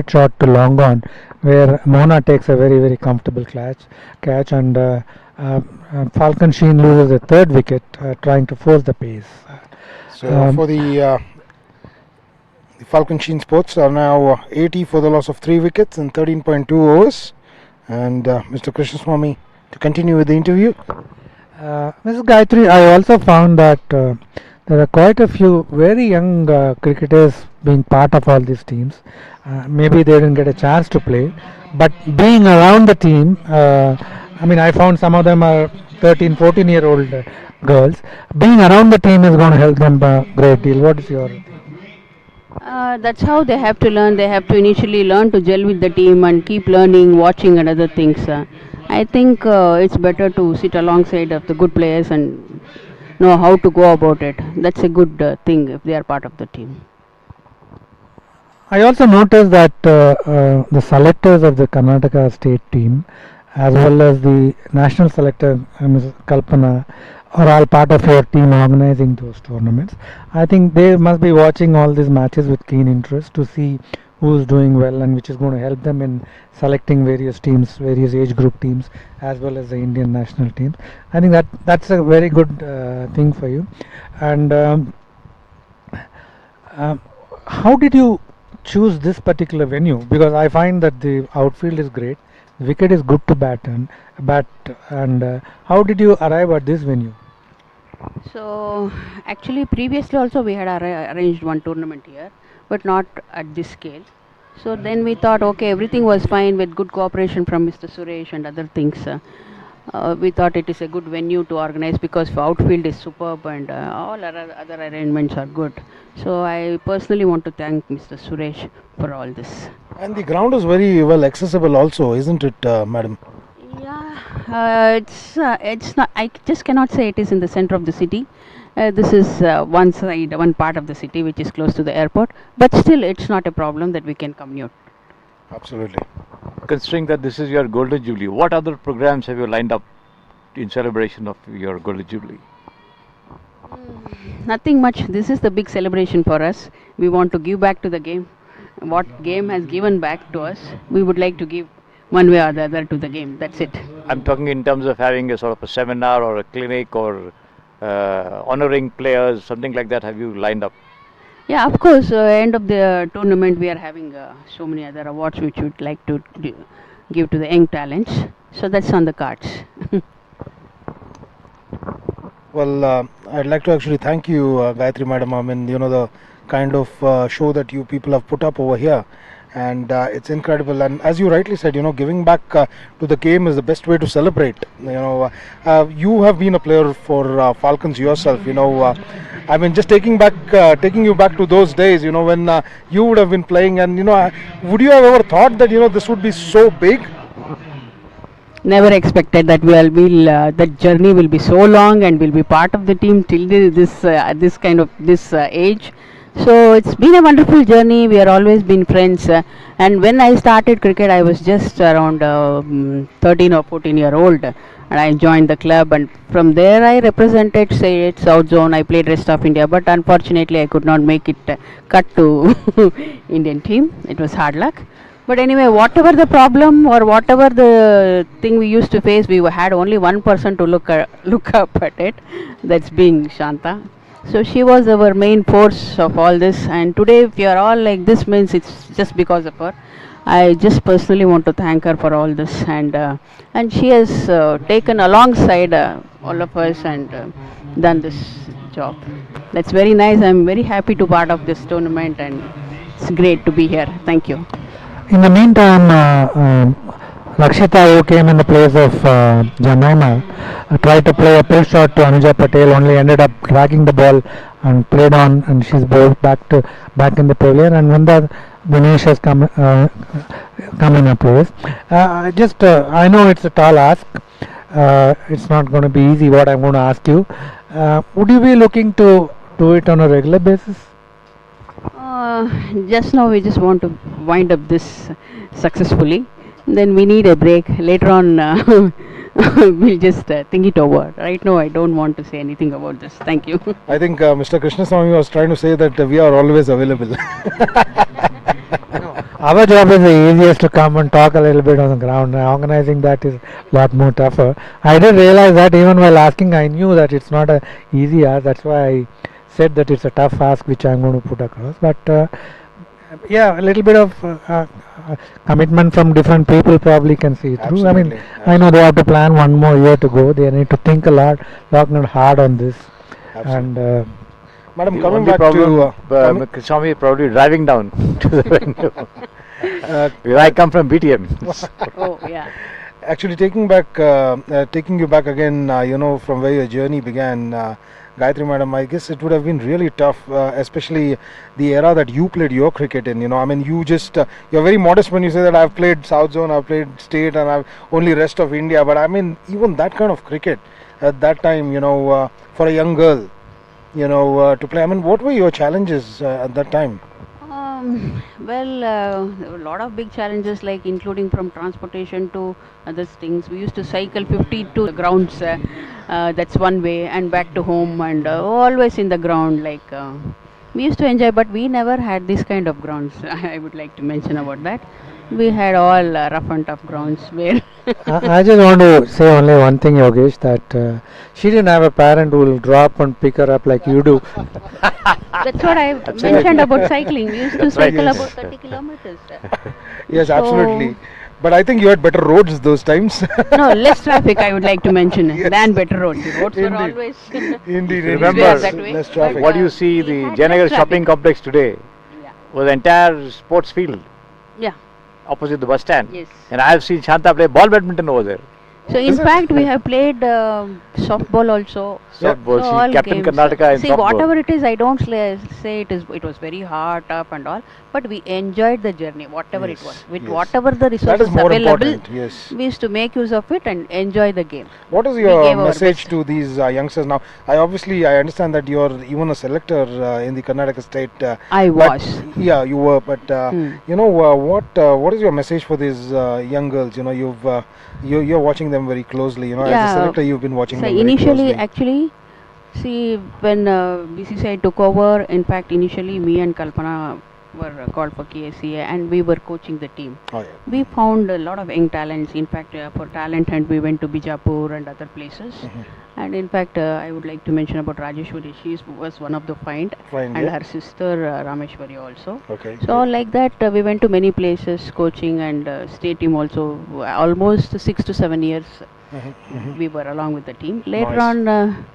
shot to long on, where Mona takes a very comfortable catch, and Falcon Sheen loses a third wicket, trying to force the pace. So for the Falcon Sheen Sports are now 80 for the loss of 3 wickets in 13.2 overs. And Mr. Krishnaswamy to continue with the interview. Mrs. Gayatri, I also found that there are quite a few very young cricketers being part of all these teams. Maybe they didn't get a chance to play, but being around the team, I found some of them are 13, 14-year-old girls. Being around the team is going to help them a great deal. What is your opinion? That's how they have to learn. They have to initially learn to gel with the team and keep learning, watching and other things. I think it's better to sit alongside of the good players and know how to go about it. That's a good thing if they are part of the team. I also noticed that the selectors of the Karnataka state team, as well as the national selector, Ms. Kalpana, are all part of your team organizing those tournaments. I think they must be watching all these matches with keen interest to see who's doing well and which is going to help them in selecting various teams, various age group teams, as well as the Indian national teams. I think that's a very good thing for you. And how did you choose this particular venue? Because I find that the outfield is great, the wicket is good to bat, and how did you arrive at this venue? So actually previously also we had arranged one tournament here, but not at this scale. So then we thought, okay, everything was fine with good cooperation from Mr. Suresh and other things. We thought it is a good venue to organize because the outfield is superb and all other arrangements are good. So I personally want to thank Mr. Suresh for all this. And the ground is very well accessible also, isn't it, madam? Yeah, it's not. I just cannot say it is in the center of the city. This is one part of the city which is close to the airport. But still, it's not a problem that we can commute. Absolutely. Considering that this is your Golden Jubilee, what other programs have you lined up in celebration of your Golden Jubilee? Nothing much. This is the big celebration for us. We want to give back to the game. What game has given back to us, we would like to give one way or the other to the game. That's it. I'm talking in terms of having a sort of a seminar or a clinic or honoring players, something like that. Have you lined up? Yeah, of course. End of the tournament, we are having so many other awards which we would like to give to the young talents. So that's on the cards. Well, I'd like to actually thank you, Gayatri madam. I mean, the kind of show that you people have put up over here. And it's incredible, and as you rightly said, giving back to the game is the best way to celebrate. You have been a player for Falcons yourself. I mean, just taking you back to those days, when you would have been playing, and would you have ever thought that this would be so big? Never expected that that journey will be so long and will be part of the team till this age. So it's been a wonderful journey. We are always been friends. And when I started cricket, I was just around 13 or 14-year-old, and I joined the club. And from there, I represented, say, South Zone. I played rest of India, but unfortunately, I could not make it cut to Indian team. It was hard luck. But anyway, whatever the problem or whatever the thing we used to face, we had only one person to look up at it. That's being Shanta. So she was our main force of all this, and today if you are all like this means it's just because of her. I just personally want to thank her for all this, and she has taken alongside all of us and done this job. That's very nice. I'm very happy to part of this tournament, and it's great to be here. Thank you. In the meantime, Lakshita, who came in the place of Jemimah, tried to play a pull shot to Anuja Patel, only ended up dragging the ball and played on, and she's bowled back in the pavilion. And Vanda Dinesh has come in a place. I know it's a tall ask. It's not going to be easy. What I'm going to ask you, would you be looking to do it on a regular basis? Just now we just want to wind up this successfully. Then we need a break. Later on, we'll just think it over. Right now, I don't want to say anything about this. Thank you. I think Mr. Krishnaswamy was trying to say that we are always available. Our job is the easiest to come and talk a little bit on the ground. Organizing that is a lot more tougher. I didn't realize that even while asking. I knew that it's not a easy ask. That's why I said that it's a tough ask which I'm going to put across. But yeah, a little bit of commitment from different people probably can see it through. I mean, Absolutely, I know they have to plan one more year to go. They need to think a lot, work hard on this. Absolutely. And Madam, The coming only back problem, to Swami, probably driving down to the venue. Because I come from BTM. Oh, yeah. actually taking you back again, from where your journey began, Gayatri Madam, I guess it would have been really tough, especially the era that you played your cricket in. I mean, you're very modest when you say that I've played South Zone, I've played State, and I've only rest of India. But I mean, even that kind of cricket at that time, for a young girl, to play. I mean, what were your challenges at that time? Well, there were a lot of big challenges, like including from transportation to other things. We used to cycle 50 to the grounds, that's one way, and back to home, and always in the ground. Like we used to enjoy, but we never had this kind of grounds. I would like to mention about that. We had all rough and tough grounds where I just want to say only one thing, Yogesh, that she didn't have a parent who will drop and pick her up like you do. that's what I mentioned about cycling. We used to That's right, cycle yes. about 30 kilometers. Yes, So- absolutely. But I think you had better roads those times. No, less traffic, I would like to mention, Yes. than better roads. The roads were Indeed. always. Indeed, Remember, Yes, that way. less But, traffic. What you uh, see, we the had Janagar less shopping traffic. complex today Yeah. was the entire sports field Yeah, opposite the bus stand. yes. And I have seen Shanta play ball badminton over there. So in Is it? fact, we have played softball also. Softball, So all she captain games. Karnataka in See, softball. whatever it is, I don't say it was very hard, tough and all, but we enjoyed the journey, whatever it Yes, was. With yes. whatever the That resources is more available, important. Yes. we used to make use of it and enjoy the game. What is We your gave our message best. to these youngsters now? I understand that you're even a selector in the Karnataka state. I but- was. Yeah, you were. But what is your message for these young girls? You're watching them very closely. As a Yeah. selector, you've been watching So them very initially, closely. actually, see, when BCCI took over, in fact, initially me and Kalpana were called for KSCA and we were coaching the team. Oh, yeah. We found a lot of young talents. In fact, for talent hunt, we went to Bijapur and other places. And in fact, I would like to mention about Rajeshwari. She was one of the find, Fine. and Yeah. her sister Rameshwari also. Okay. So like that, we went to many places coaching and state team also. Almost 6 to 7 years we were along with the team. Later Nice. on,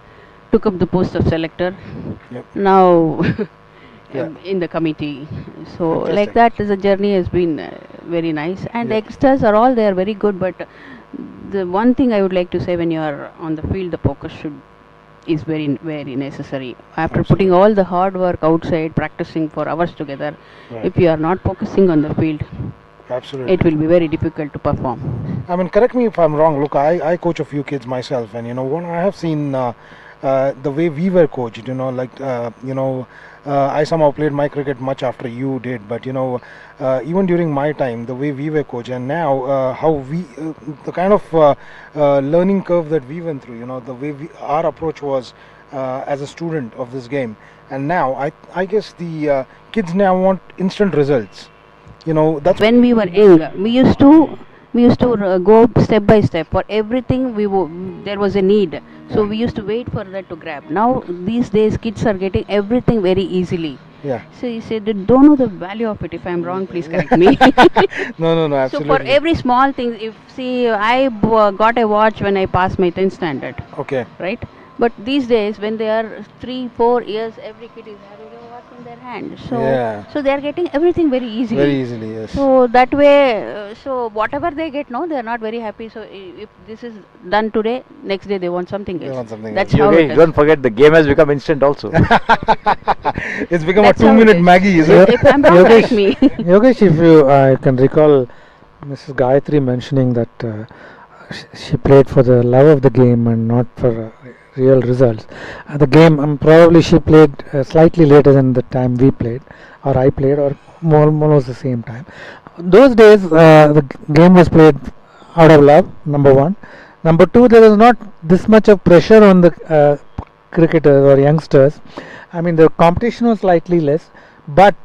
took up the post of selector. Yep. Now Yeah. in the committee. So Fantastic. like that, the journey has been very nice. And Yeah. youngsters are all they are very good. But the one thing I would like to say, when you are on the field, the focus is very very necessary. After putting all the hard work outside, practicing for hours together, Right. if you are not focusing on the field, Absolutely. it will be very difficult to perform. I mean, correct me if I'm wrong. Look, I coach a few kids myself, and when I have seen the way we were coached, I somehow played my cricket much after you did, but even during my time, the way we were coached, and now how the kind of learning curve that we went through, the way our approach was as a student of this game, and now I guess the kids now want instant results. That's When we were young, we used to go step by step. For everything, there was a need, so we used to wait for that to grab. Now these days, kids are getting everything very easily. yeah. So you said they don't know the value of it. If I'm wrong, please correct me. No, So absolutely. for every small thing, I got a watch when I passed my 10th standard, Okay. right? But these days, when they are 3-4 years, every kid is having a watch in their hand. So Yeah. so they are getting everything very easily. Very easily, yes. So that way, so whatever they get, no, they are not very happy. So if this is done today, next day they want something else. They want something That's else. how Yogesh, it is. don't forget the game has become instant also. It's become That's a how it 2-minute is. Maggie, is it? If I'm wrong, correct me. Yogesh, if you can recall Mrs. Gayatri mentioning that she played for the love of the game and not for real results. The game, probably she played slightly later than the time we played, or I played, or almost the same time. Those days, the game was played out of love, number one. Number two, there was not this much of pressure on the cricketers or youngsters. I mean, the competition was slightly less, but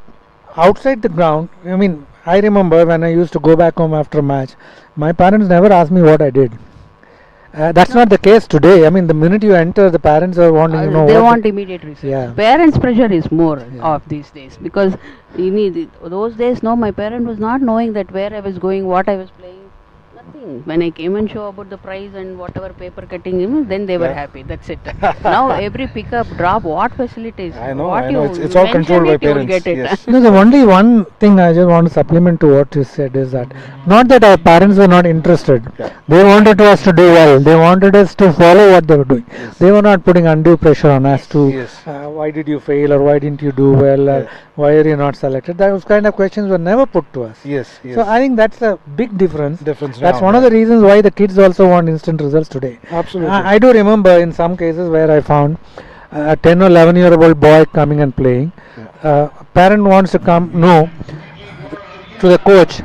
outside the ground, I mean, I remember when I used to go back home after a match, my parents never asked me what I did. That's not the case today. I mean, the minute you enter, the parents are wanting to know They what want immediate results. Yeah. Parents' pressure is more Yeah. of these days, because those days, no, my parent was not knowing that where I was going, what I was playing, nothing. When I came and show about the prize and whatever paper cutting, then they were Yeah. happy. That's it. Now every pickup, drop, what facilities? I know, what I know. you It's all mention controlled by it, you will parents. get it. Yes. No, the only one thing I just want to supplement to what you said is that not that our parents were not interested. Yeah. They wanted us to do well. They wanted us to follow what they were doing. Yes. They were not putting undue pressure on us to Yes. why did you fail, or why didn't you do well, or Yes. why are you not selected. Those kind of questions were never put to us. Yes. Yes. So I think that's a big difference. That's now, one of the reasons why the kids also want instant results today. Absolutely. I do remember in some cases where I found a 10 or 11-year-old boy coming and playing. Parent wants to come, no, to the coach.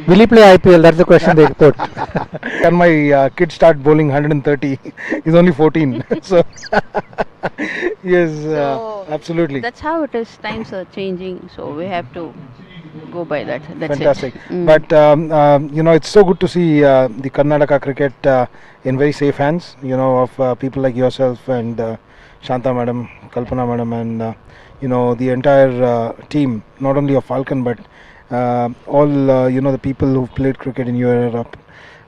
Will he play IPL? That's the question they put. Can my kid start bowling 130? He's only 14. So, yes, So, absolutely. That's how it is. Times are changing, so we have to go by that. That's Fantastic. it. Mm. But it's so good to see the Karnataka cricket in very safe hands. Of people like yourself and Shanta Madam, Kalpana Madam, and the entire team, not only of Falcon but all the people who've played cricket in Europe,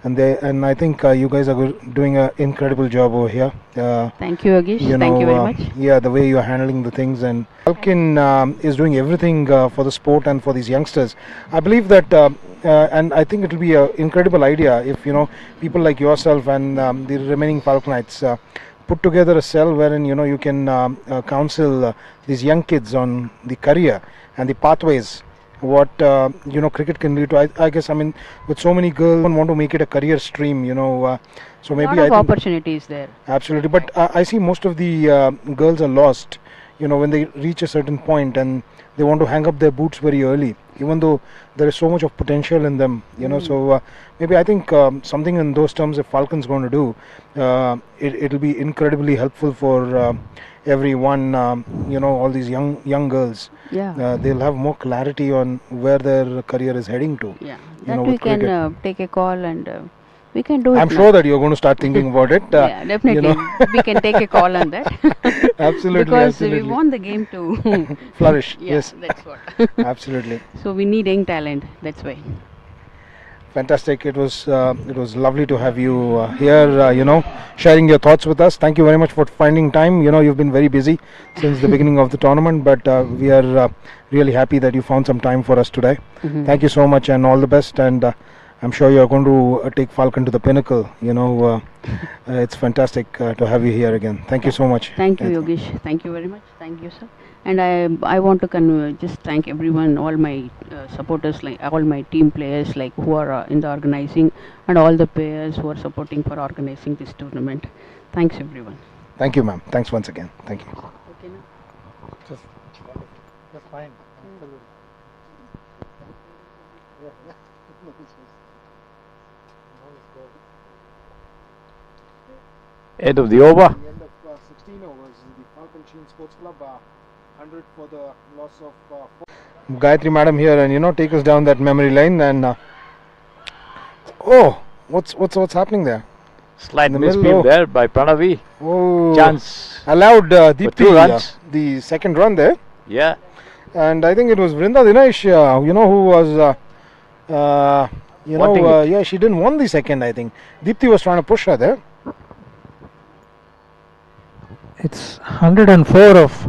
and I think you guys are doing an incredible job over here. Thank you, Agish. Thank you very much. Yeah, the way you are handling the things, and Falcon is doing everything for the sport and for these youngsters. I believe that, and I think it will be an incredible idea if people like yourself and the remaining Falconites put together a cell wherein you can counsel these young kids on the career and the pathways. What cricket can lead to. I guess, I mean, with so many girls want to make it a career stream, so maybe lot of opportunities there. Absolutely, but I see most of the girls are lost when they reach a certain point, and they want to hang up their boots very early, even though there is so much of potential in them, so maybe I think something in those terms if Falcon's going to do, it'll be incredibly helpful for everyone, all these young girls. Yeah. They'll have more clarity on where their career is heading to. Yeah. That with we can cricket. take a call and we can do it. I'm now. sure that you're going to start thinking about it. Yeah, definitely. We can take a call on that. Absolutely, because absolutely. we want the game to Flourish. Yeah, Yes, that's what. absolutely. So we need young talent. That's why. Fantastic. It was lovely to have you here, sharing your thoughts with us. Thank you very much for finding time. You've been very busy since the beginning of the tournament, but we are really happy that you found some time for us today. Mhm. Thank you so much and all the best, and I'm sure you're going to take Falcon to the pinnacle. It's fantastic to have you here again. Thank you so much. Thank you, Yogesh. Thank you very much. Thank you, sir. And I want to just thank everyone, all my supporters, like all my team players, like who are in the organizing, and all the players who are supporting for organizing this tournament. Thanks, everyone. Thank you, ma'am. Thanks once again. Thank you. Okay, now. Just fine. End of the over. The end of 16 overs, the Falcon Sheen Sports Club 100 for the loss of Gayatri madam here, and take us down that memory lane, and what's happening there? Slight In the middle, misfield oh. there by Pranavi. Oh, Chance. allowed For Deepthi 2 runs. the second run there, Yeah. and I think it was Vrinda Dinesh who was Wanting it. yeah, she didn't want the second. I think Deepthi was trying to push her there. It's 104 of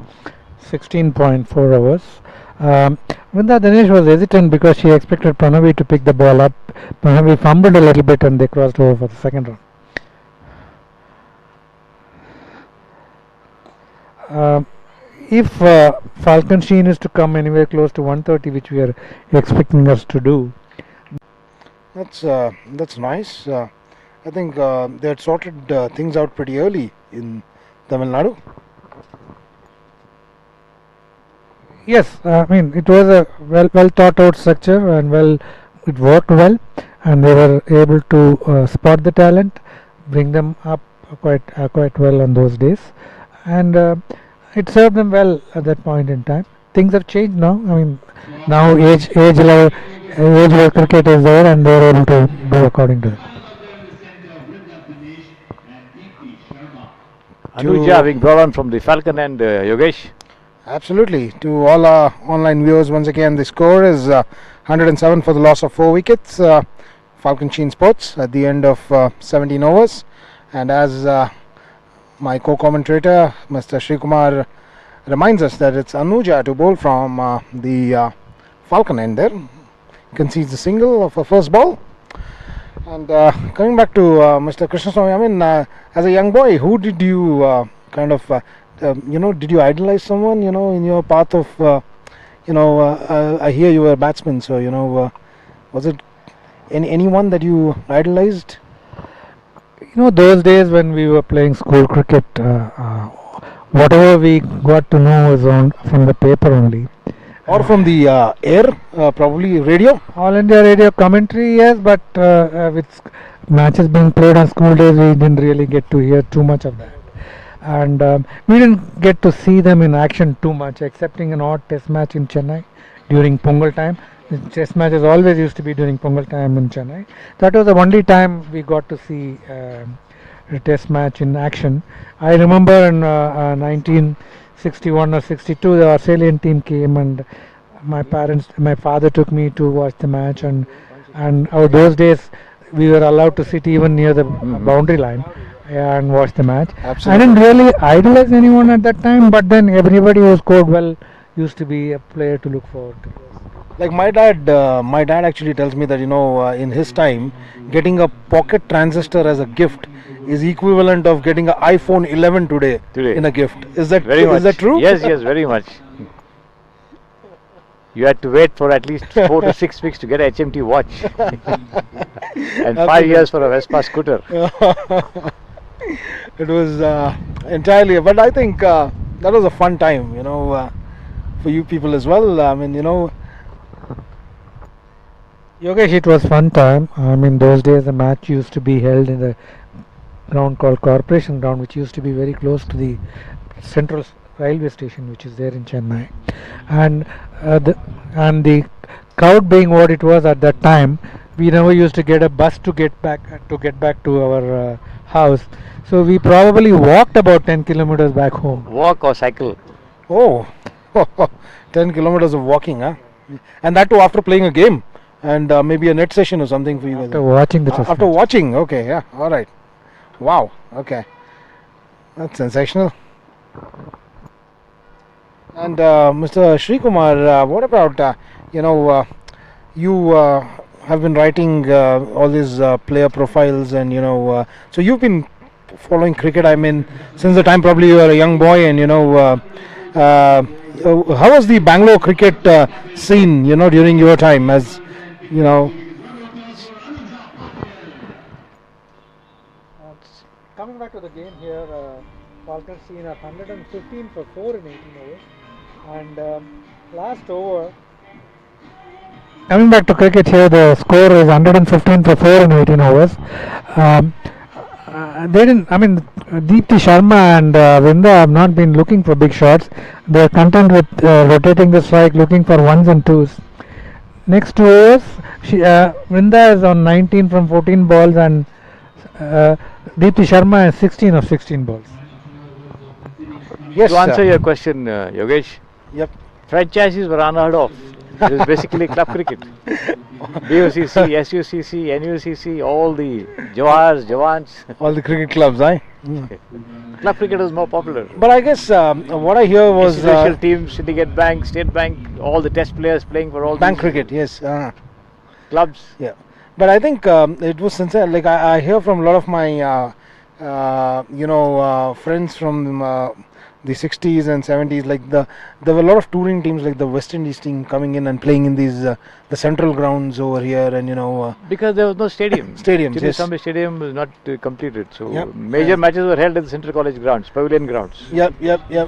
16.4 hours. Vrinda Dinesh was hesitant because she expected Pranavi to pick the ball up. Pranavi fumbled a little bit and they crossed over for the second run. If Falcon Sheen is to come anywhere close to 130, which we are expecting us to do, that's nice. I think they had sorted things out pretty early in Tamil Nadu. yes, I mean it was a well thought out structure, and it worked well, and they were able to spot the talent, bring them up quite well on those days, and it served them well at that point in time. Things have changed now. I mean, now age age where cricket is there, and they are able to do according to it. Anuja having brought on from the Falcon and Yogesh. Absolutely. To all our online viewers, once again, the score is 107 for the loss of 4 wickets. Falcon Sheen Sports at the end of 17 overs. And as my co-commentator, Mr. Srikumar, reminds us that it's Anuja to bowl from the Falcon end there. Concedes the single of a first ball. And coming back to Mr. Krishnaswamy, I mean, as a young boy, who did you did you idolize someone, in your path of, I hear you were a batsman, so, was it anyone that you idolized? Those days when we were playing school cricket, whatever we got to know was from the paper only. Or from the air, probably radio? All India radio commentary, yes, but with matches being played on school days, we didn't really get to hear too much of that. And we didn't get to see them in action too much, excepting an odd test match in Chennai during Pongal time. The test matches always used to be during Pongal time in Chennai. That was the only time we got to see a test match in action. I remember in 1961 or 62, the Australian team came, and my father took me to watch the match, and those days we were allowed to sit even near the boundary line and watch the match. Absolutely. I didn't really idolize anyone at that time, but then everybody who scored well used to be a player to look forward to. Like my dad actually tells me that, in his time, getting a pocket transistor as a gift is equivalent of getting an iPhone 11 today in a gift. Is that true? Yes, very much. You had to wait for at least 4 to 6 weeks to get a HMT watch, and 5 years for a Vespa scooter. It was entirely, but I think that was a fun time, for you people as well. I mean, Yogesh, it was fun time. I mean, those days the match used to be held in the ground called Corporation Ground, which used to be very close to the Central Railway Station, which is there in Chennai, and the crowd being what it was at that time, we never used to get a bus to get back to our house. So we probably walked about 10 kilometers back home. Walk or cycle? Oh, 10 kilometers of walking, huh? And that too after playing a game and maybe a net session or something for you. After watching the test After match. watching, okay, yeah, all right. Wow, okay. That's sensational. And Mr. Srikumar, what about, you have been writing all these player profiles, and, so you've been following cricket, I mean, since the time probably you were a young boy, and, how was the Bangalore cricket scene, during your time, as, Coming back to the game here, Falcon seen 115 for 4 in 18 overs, and last over. Coming back to cricket here, the score is 115 for 4 in 18 overs. They didn't. I mean, Deepthi Sharma and Vrinda have not been looking for big shots. They are content with rotating the strike, looking for ones and twos. Next 2 overs, Vrinda is on 19 from 14 balls, and Deepthi Sharma is 16 of 16 balls. Yes, to answer your question, Yogesh, Yep. franchises were unheard of. It is basically club cricket. BOCC, SUCC, NUCC, all the Johars, Javans. All the cricket clubs, eh? Club cricket was more popular. But I guess what I hear was Institutional teams, Syndicate Bank, State Bank, all the test players playing for all bank these cricket, yes. clubs. Yeah, but I think it was sincere. Like I hear from a lot of my friends from the 60s and 70s. Like there were a lot of touring teams, like the West Indies team, coming in and playing in these the central grounds over here, and Because there was no stadium. Stadiums, yes. Chennai Stadium was not completed, so Yep. major matches were held at the Central College grounds, pavilion grounds. Yep.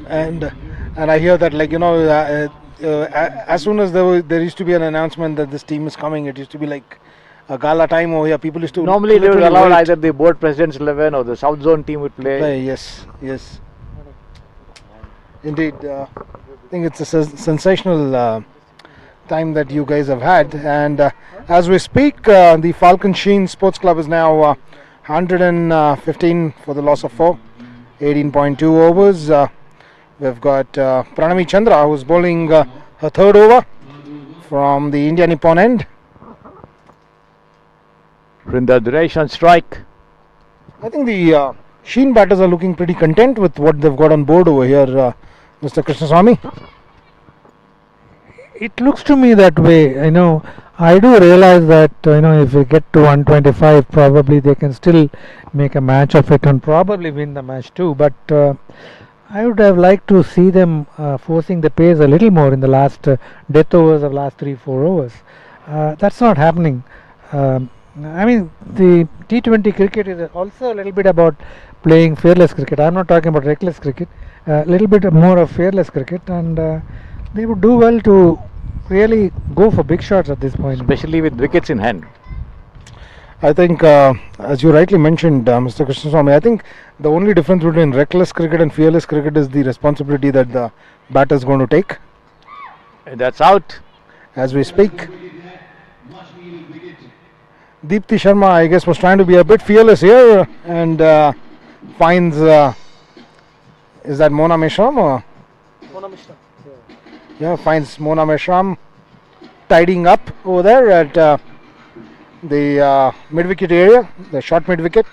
And I hear that, like as soon as there used to be an announcement that this team is coming, it used to be like a gala time over here. People used to Normally they would literally allow wait. either the board president's 11 or the South Zone team would play. Yes. Indeed, I think it's a sensational time that you guys have had. And as we speak, the Falcon Sheen Sports Club is now 115 for the loss of 4, 18.2 overs. We've got Pranami Chandra, who's bowling her third over from the India Nippon end. Rinda Duresh on strike. I think the Sheen batters are looking pretty content with what they've got on board over here, Mr. Krishnaswamy. It looks to me that way. I do realize that if we get to 125, probably they can still make a match of it and probably win the match too. But I would have liked to see them forcing the pace a little more in the last death overs of last 3-4 overs. That's not happening. The T20 cricket is also a little bit about playing fearless cricket. I'm not talking about reckless cricket. A little bit more of fearless cricket, and they would do well to really go for big shots at this point. Especially with wickets in hand. I think, as you rightly mentioned, Mr. Krishnaswamy, I think the only difference between reckless cricket and fearless cricket is the responsibility that the batter is going to take. And that's out. As we speak, Deepthi Sharma, I guess, was trying to be a bit fearless here and finds, is that Mona Meshram? Or? Mona Mishra. Yeah, finds Mona Meshram tidying up over there at the mid-wicket area, the short mid-wicket.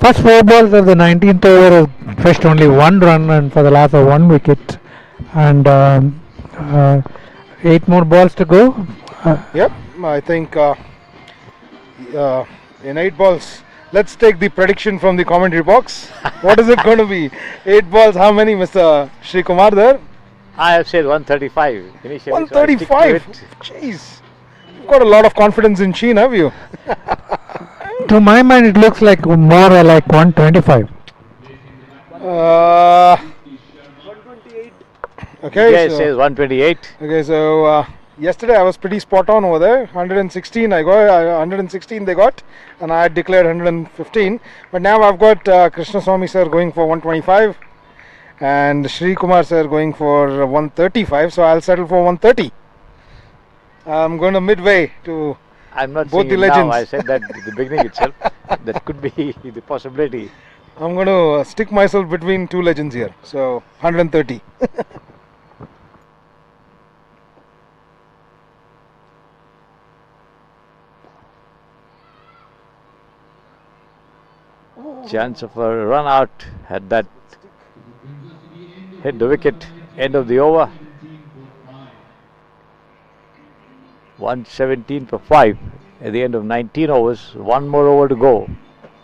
First 4 balls of the 19th over fetched only 1 run and for the loss of 1 wicket, and 8 more balls to go. Yep, I think in 8 balls, let's take the prediction from the commentary box. What is it going to be? 8 balls, how many, Mr. Sri Kumar there? I have said 135 initially. 135? Jeez, you've got a lot of confidence in Sheen, have you? To my mind, it looks like more like 125. 128. Okay, Yes, so, says 128. okay, so yesterday I was pretty spot on over there. 116 I got, 116 they got, and I had declared 115. But now I've got Krishnaswamy sir going for 125 and Sri Kumar sir going for 135. So I'll settle for 130. I'm going to midway to I'm not both saying the it now. legends. I said that at the beginning itself. That could be the possibility. I'm going to stick myself between 2 legends here. So 130. Chance of a run out had that hit the wicket. End of the over. 117 for 5 at the end of 19 overs. 1 more over to go.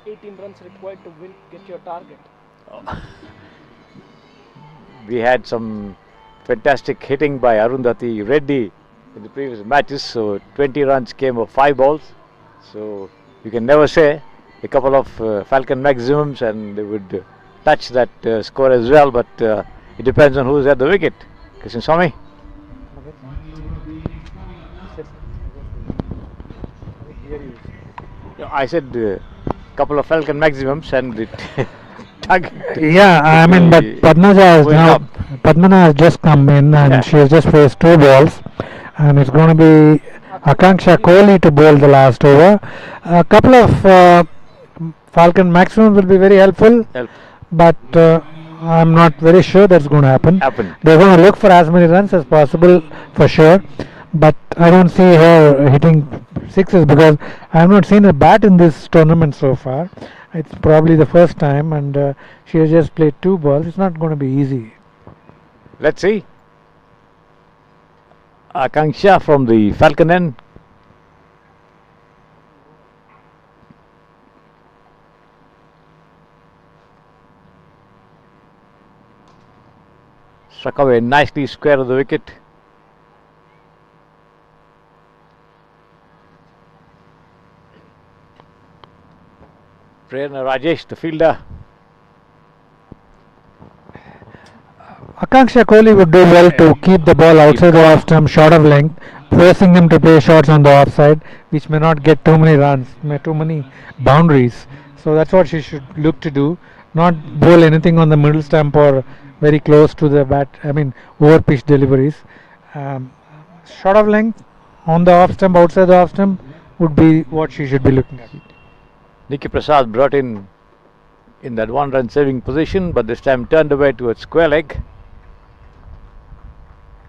18 runs required to win, get your target. We had some fantastic hitting by Arundhati Reddy in the previous matches. So 20 runs came of 5 balls. So you can never say. A couple of Falcon maximums and they would touch that score as well. But it depends on who's at the wicket. Krishnaswamy. I said couple of Falcon maximums and it target. Yeah, I mean, but Padmana has just come in and she has just faced 2 balls, and it's going to be Akanksha Kohli to bowl the last over. A couple of Falcon maximums will be very helpful, but I'm not very sure that's going to happen. They're going to look for as many runs as possible for sure, but I don't see her hitting 6s because I have not seen a bat in this tournament so far. It's probably the first time, and she has just played 2 balls. It's not going to be easy. Let's see. Akanksha from the Falcon end. Struck away nicely square of the wicket. Prerna Rajesh, the fielder. Akanksha Kohli would do well to keep the ball outside the off stump, short of length, forcing them to play shots on the offside, which may not get too many runs, too many boundaries. So that's what she should look to do. Not bowl anything on the middle stump or very close to the bat. I mean, over pitch deliveries. Short of length on the off stump, outside the off stump would be what she should be looking at. Nikki Prasad brought in that 1-run saving position, but this time turned away towards square leg.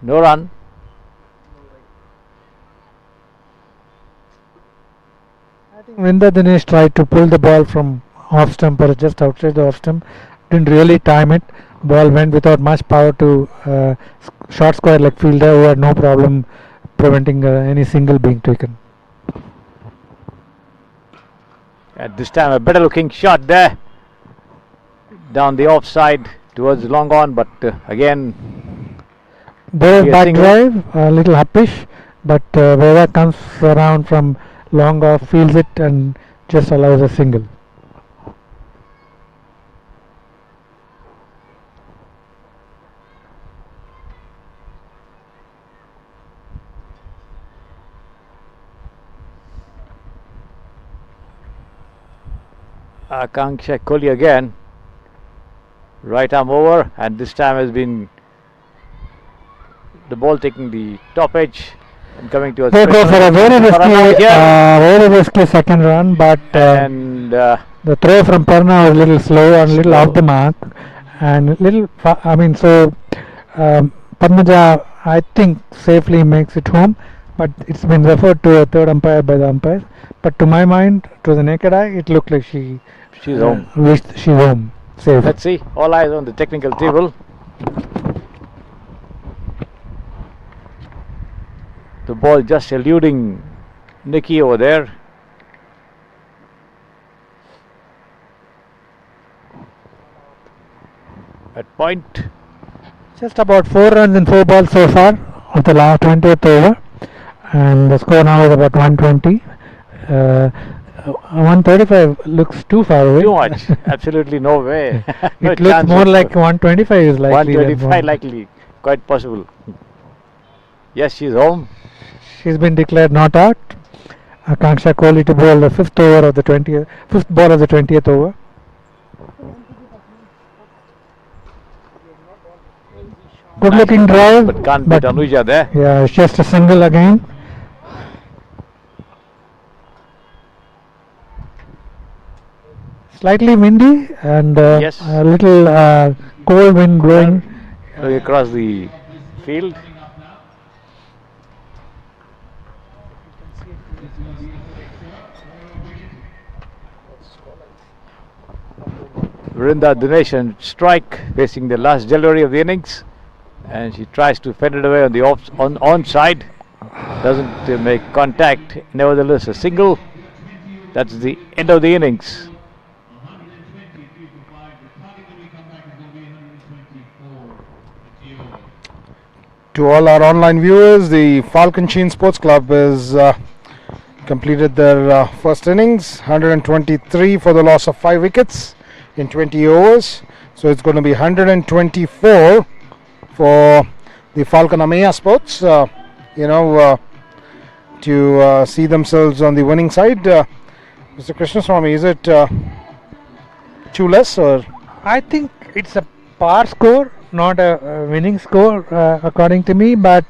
No run. I think Vinda Dinesh tried to pull the ball from off stump or just outside the off stump. Didn't really time it. Ball went without much power to short square leg fielder who had no problem preventing any single being taken. At this time, a better looking shot there. Down the offside towards the long on, but again. There back drive, a little happish, but Veda comes around from long off, fields it and just allows a single. Akanksha Kohli again. Right arm over, and this time has been the ball taking the top edge and coming towards. They go for a very risky second run, but the throw from Parna was a little slow and a little off the mark, and little. Padmaja, I think, safely makes it home, but it's been referred to a third umpire by the umpires. But to my mind, to the naked eye, it looked like she's home. She's home. Safe. Let's see. All eyes on the technical table. The ball just eluding Nikki over there. At point. Just about 4 runs in 4 balls so far of the last 20th over, and the score now is about 120. 135 looks too far away. Too much. Absolutely no way. No it looks more like 125 is likely. 125 likely. Quite possible. Yes, she's home. She's been declared not out. Akanksha Kohli to bowl the 5th ball of the 20th over. Good looking drive, but can't beat Anuja there. Yeah, it's just a single again. Slightly windy and Yes. a little cold wind blowing. Across the field. Vrinda Dinesh and strike facing the last delivery of the innings, and she tries to fend it away on the onside. Doesn't make contact. Nevertheless, a single. That's the end of the innings. To all our online viewers, the Falcon Sheen Sports Club has completed their first innings, 123 for the loss of 5 wickets in 20 overs. So it's going to be 124 for the Falcon Ameya Sports, to see themselves on the winning side. Mr. Krishnaswamy, is it too less or? I think it's a par score, not a winning score, according to me. But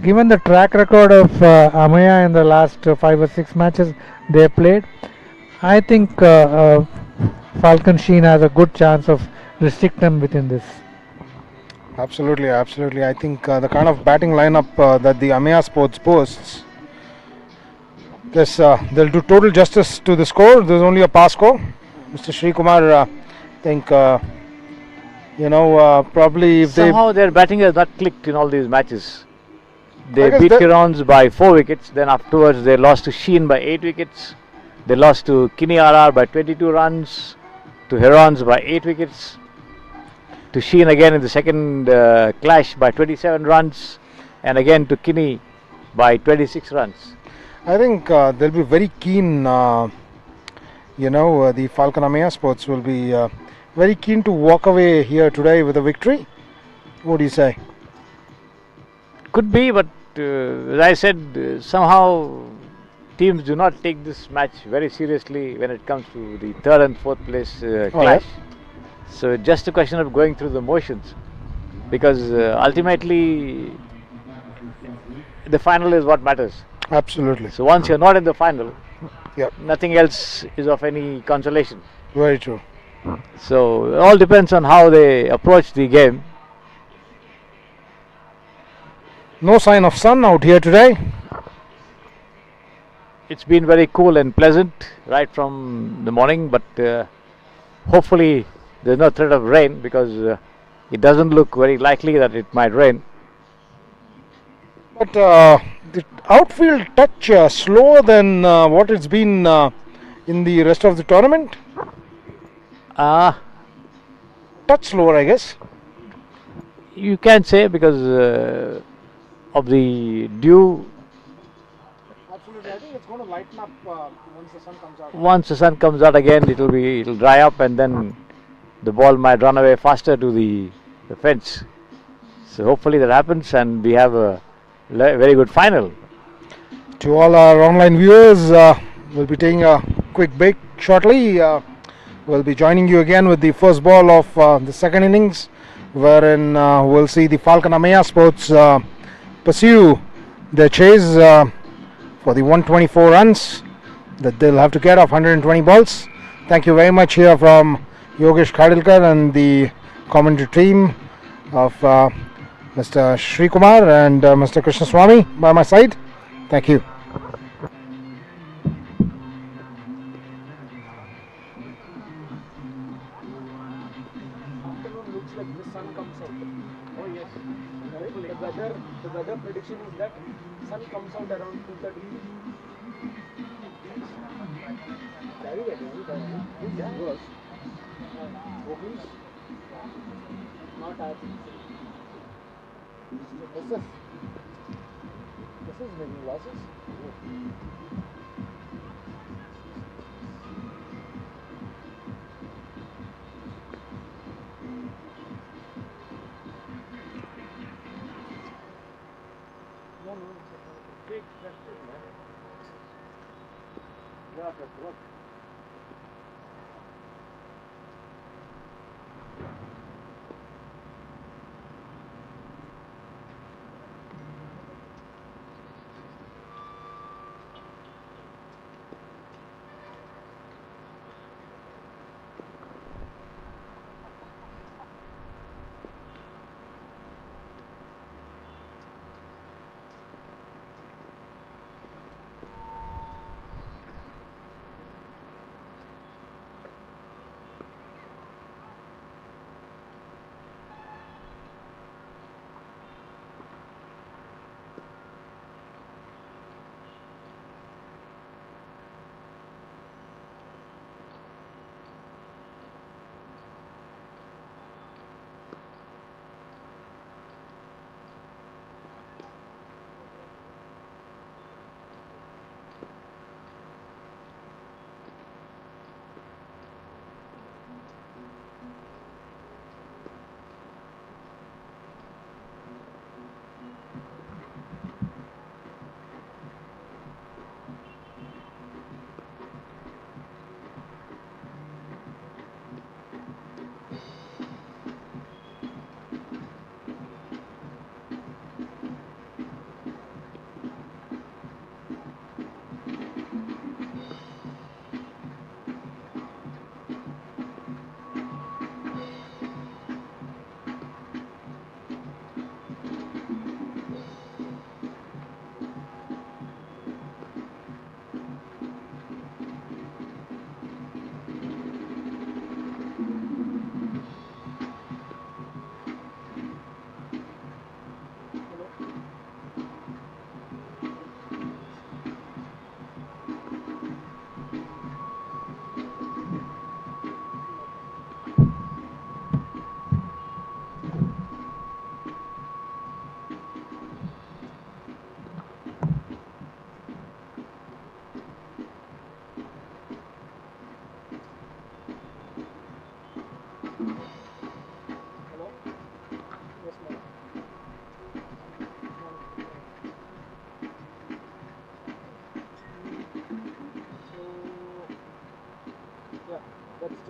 given the track record of Ameya in the last 5 or 6 matches they played, I think Falcon Sheen has a good chance of restricting them within this. Absolutely. I think the kind of batting lineup that the Ameya Sports boasts, yes, they'll do total justice to the score. There's only a par score. Mr. Sri Kumar, I think, probably if Somehow their batting has not clicked in all these matches. They guess beat Hirons by 4 wickets, then afterwards they lost to Sheen by 8 wickets. They lost to Kini RR by 22 runs, to Hirons by 8 wickets, to Sheen again in the second clash by 27 runs, and again to Kini by 26 runs. I think they'll be very keen, the Falcon Ameya Sports will be very keen to walk away here today with a victory. What do you say? Could be, but as I said, somehow teams do not take this match very seriously when it comes to the third and fourth place clash. So it's just a question of going through the motions, because ultimately the final is what matters. Absolutely. So once you're not in the final, Yep. nothing else is of any consolation. Very true. So it all depends on how they approach the game. No sign of sun out here today. It's been very cool and pleasant right from the morning, but hopefully there's no threat of rain, because it doesn't look very likely that it might rain. But the outfield touch slower than what it's been in the rest of the tournament. Touch slower, I guess. You can say, because of the dew. Absolutely, I think it's going to lighten up once the sun comes out. Once the sun comes out again, it'll dry up, and then the ball might run away faster to the fence. So hopefully that happens, and we have a very good final. To all our online viewers, we'll be taking a quick break shortly. We'll be joining you again with the first ball of the second innings, wherein we'll see the Falcon Ameya Sports pursue their chase for the 124 runs that they'll have to get off 120 balls. Thank you very much here from Yogesh Khadilkar and the commentary team of Mr. Sri Kumar and Mr. Krishnaswamy by my side. Thank you. Afternoon looks like the sun comes out. Oh yes. The weather prediction is that sun comes out around 2:30. Not as this is making losses. No, it's a fake question, man. Yeah, that's what.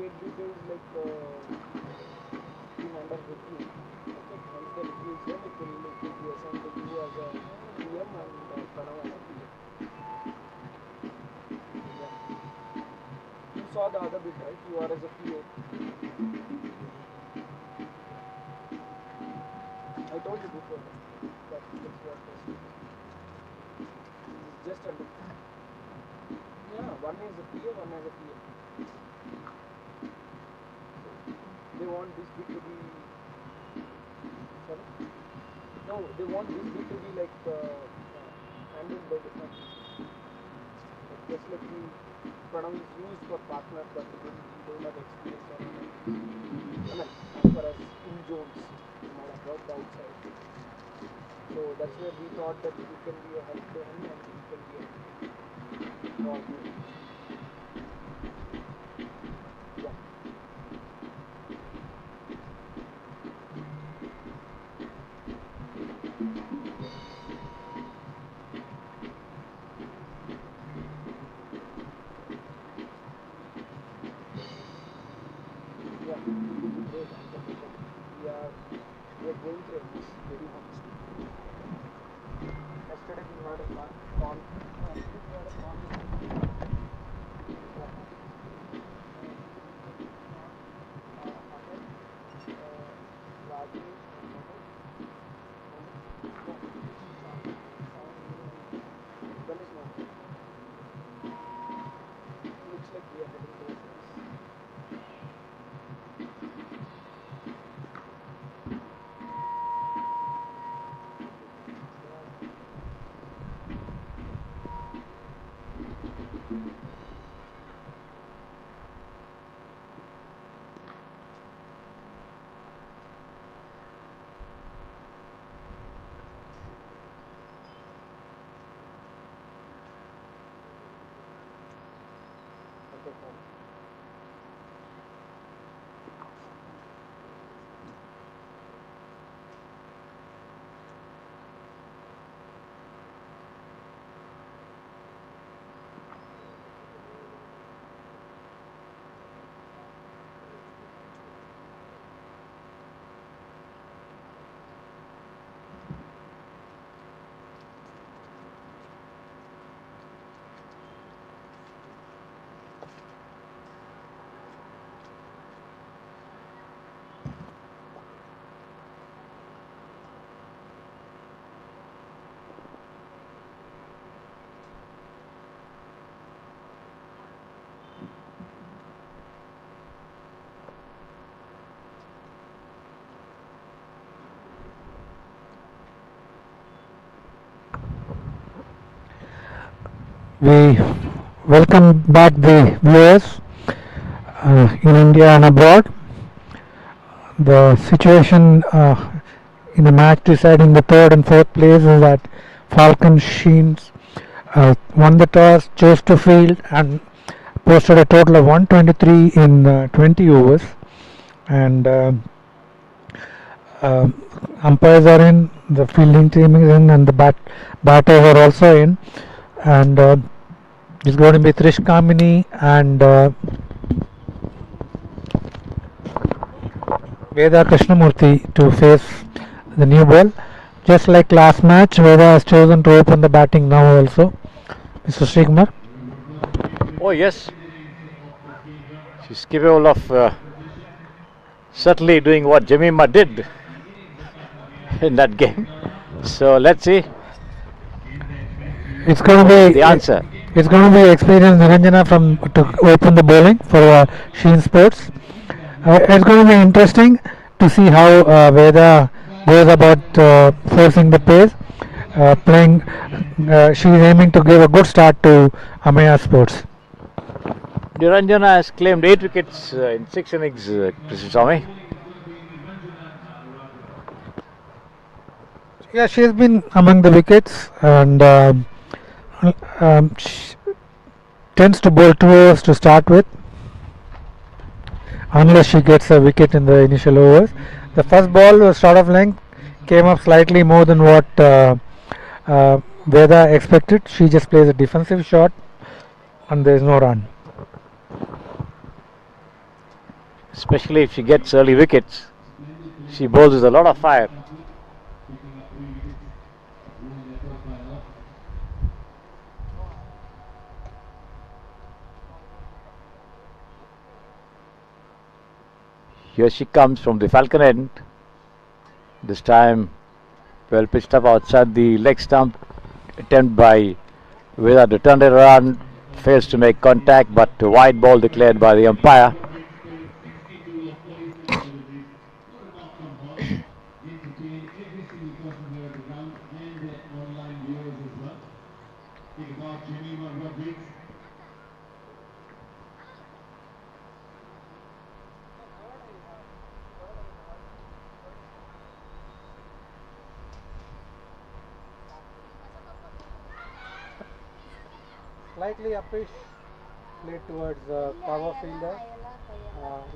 state details like being under review. Okay, once the review is done, it will be assigned to you as a PM and Pranav as a PM. Yeah. You saw the other bit, right? You are as a PA. I told you before that that's what this is. Just a look. Yeah, one is a PA, one is a PA. They want this bit to be. Sorry? No, they want this bit to be like handled by the front. Just like the pronoun is used for partner, but you don't have experience on it. I mean, as far as in zones, you might have worked outside. So that's where we thought that you can be a help to him and you can be a coordinator. Yeah. Yeah, great. We are going through this very honestly. Yesterday we had a con. Looks like we are heading towards this. We welcome back the viewers in India and abroad. The situation in the match deciding the third and fourth place is that Falcon Sheens won the toss, chose to field, and posted a total of 123 in 20 overs. And umpires are in, the fielding team is in, and the batters are also in. And it's going to be Trish Kamini and Veda Krishnamurthy to face the new ball. Just like last match, Veda has chosen to open the batting now also. Mr. Srikumar. Oh yes, she's capable of certainly doing what Jemimah did in that game. So let's see. It's going to be the answer. It's going to be experienced Niranjana to open the bowling for Sheen Sports. It's going to be interesting to see how Veda goes about forcing the pace. Playing, she is aiming to give a good start to Ameya Sports. Niranjana has claimed 8 wickets in 6 innings, Mr. Swami. Yeah, she has been among the wickets, and she tends to bowl 2 overs to start with, unless she gets a wicket in the initial overs. The first ball was short of length, came up slightly more than what Veda expected. She just plays a defensive shot, and there is no run. especially if she gets early wickets. She bowls with a lot of fire. Here she comes from the Falcon end. This time well pitched up outside the leg stump. Attempt by Veda to turn it around. Fails to make contact, but a wide ball declared by the umpire. Slightly uppish, played towards the cover fielder.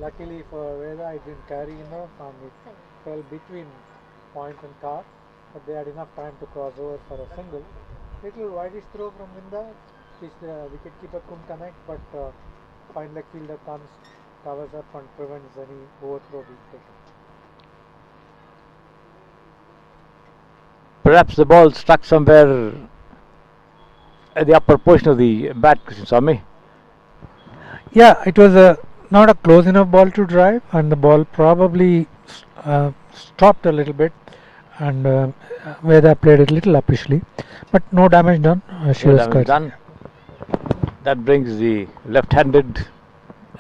Luckily for Veda, it didn't carry enough and it fell between point and car, but they had enough time to cross over for a single. Little wideish throw from Vinda, which the wicketkeeper couldn't connect, but fine leg fielder comes, covers up and prevents any overthrow being taken. Perhaps the ball struck somewhere at the upper portion of the bat, Swami. Yeah, it was not a close enough ball to drive, and the ball probably stopped a little bit, and Veda played it a little uppishly, but no damage done. She was good. Done. That brings the left-handed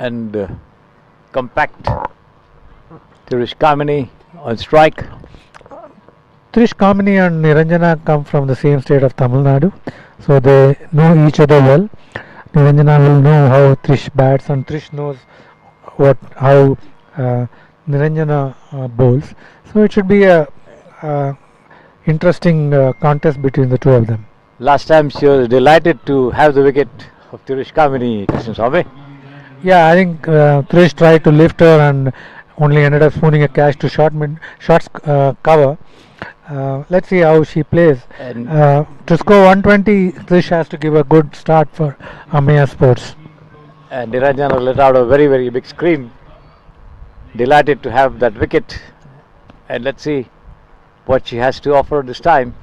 and compact Tirish Kamini on strike. Trish Kamini and Niranjana come from the same state of Tamil Nadu, so they know each other well. Niranjana will know how Trish bats, and Trish knows how Niranjana bowls. So it should be a interesting contest between the two of them. Last time she was delighted to have the wicket of Tirish Kamini, Swami. Yeah, I think Trish tried to lift her and only ended up spooning a catch to shots cover. Let's see how she plays. To score 120, Trish has to give a good start for Ameya Sports. And Niranjana let out a very, very big scream. Delighted to have that wicket. And let's see what she has to offer this time.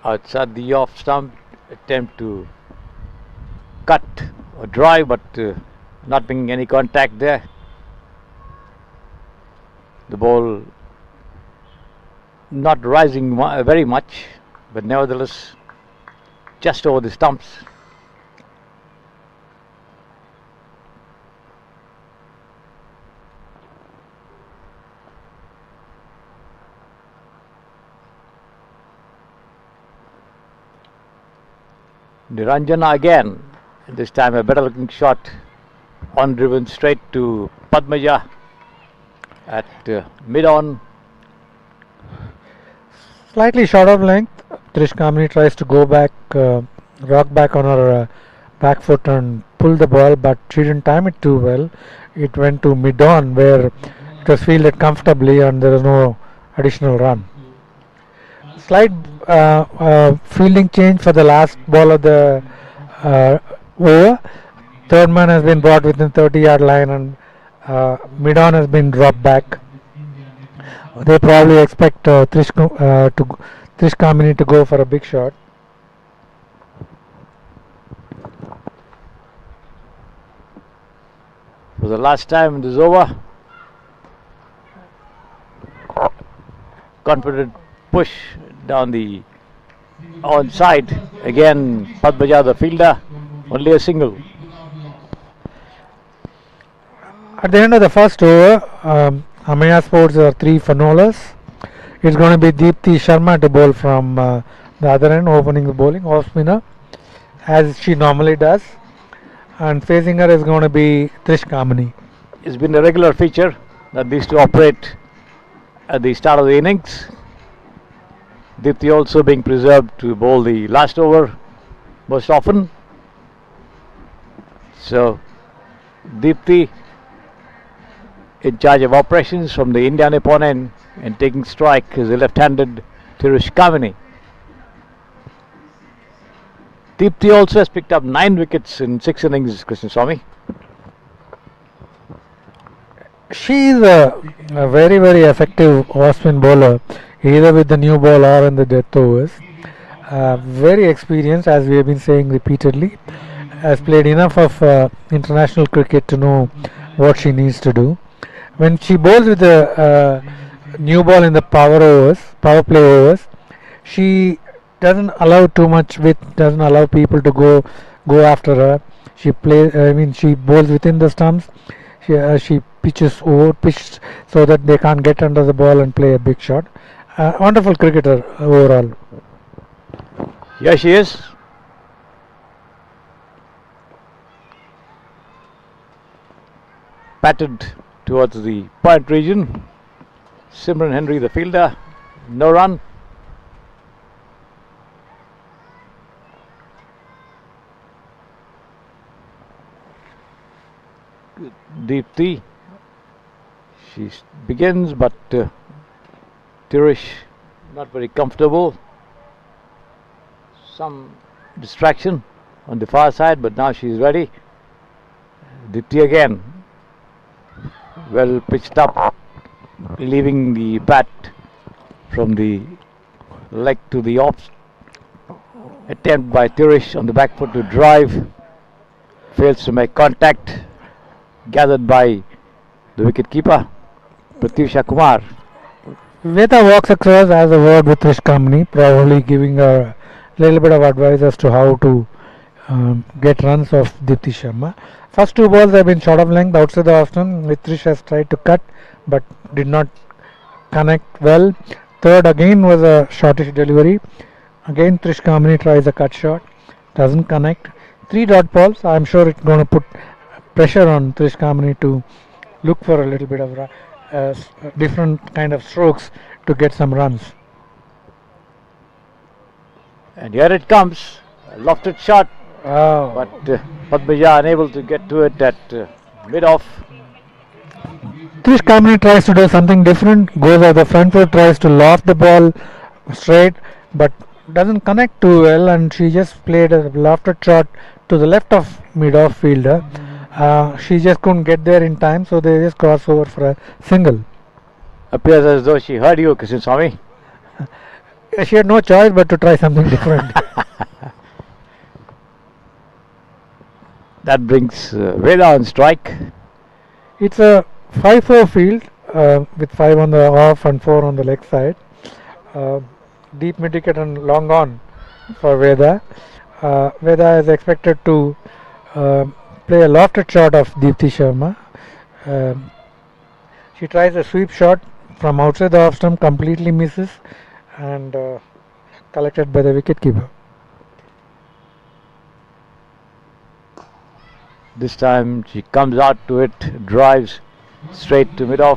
Outside the off stump, attempt to cut or drive, but not making any contact there. The ball not rising very much, but nevertheless just over the stumps. Niranjana again, this time a better looking shot, on driven straight to Padmaja at mid-on. Slightly short of length, Trish Kamini tries to go back, rock back on her back foot and pull the ball, but she didn't time it too well. It went to mid-on where it was fielded comfortably and there was no additional run. Slight fielding change for the last ball of the over. Third man has been brought within 30-yard line and mid-on has been dropped back. They probably expect Trish Kamini to go for a big shot. For the last time in this over, confident push down the onside. Again, Padmaja the fielder, only a single. At the end of the first over, Ameya Sports are 3 for no-loss. It's going to be Deepthi Sharma to bowl from the other end, opening the bowling, off spinner, as she normally does. And facing her is going to be Trish Kamini. It's been a regular feature that these two operate at the start of the innings. Deepthi also being preserved to bowl the last over most often. So Deepthi in charge of operations from the India NIPPON end, and taking strike is the left-handed Tirish Kamini. Deepthi also has picked up 9 wickets in 6 innings, Krishna Swami. She is a very, very effective off-spin bowler, either with the new ball or in the death overs. Very experienced, as we have been saying repeatedly. Has played enough of international cricket to know what she needs to do. When she bowls with the new ball in the power play overs, she doesn't allow too much width, doesn't allow people to go after her. She bowls within the stumps. She pitches over pitched so that they can't get under the ball and play a big shot. Wonderful cricketer overall. Here she is. Batted towards the point region. Simran Henry, the fielder, no run. Deepthi. She begins, but Tirish not very comfortable. Some distraction on the far side, but now she is ready. Deepthi again. Well pitched up, leaving the bat from the leg to the off. Attempt by Tirish on the back foot to drive. Fails to make contact. Gathered by the wicket keeper, Pratyusha Kumar. Veda walks across, has a word with Trish Company, probably giving her a little bit of advice as to how to get runs of Deepthi Sharma. First 2 balls have been short of length outside the off stump, which Trish has tried to cut but did not connect well. Third again was a shortish delivery. Again Trish Company tries a cut shot, doesn't connect. 3 dot balls. I'm sure it's going to put pressure on Trish Company to look for a little bit of different kind of strokes to get some runs. And here it comes, a lofted shot, but Padmaja unable to get to it at mid-off. Trish Company tries to do something different, goes at the front foot, tries to loft the ball straight, but doesn't connect too well, and she just played a lofted shot to the left of mid-off fielder. She just couldn't get there in time, so they just cross over for a single. Appears as though she heard you, Krishna Swami. She had no choice but to try something different. That brings Veda on strike. It's a 5-4 field with 5 on the off and 4 on the leg side. Deep mid wicket and long on for Veda. Veda is expected to play a lofted shot of Deepthi Sharma. She tries a sweep shot from outside the off stump, completely misses, and collected by the wicket keeper. This time she comes out to it, drives straight to mid-off.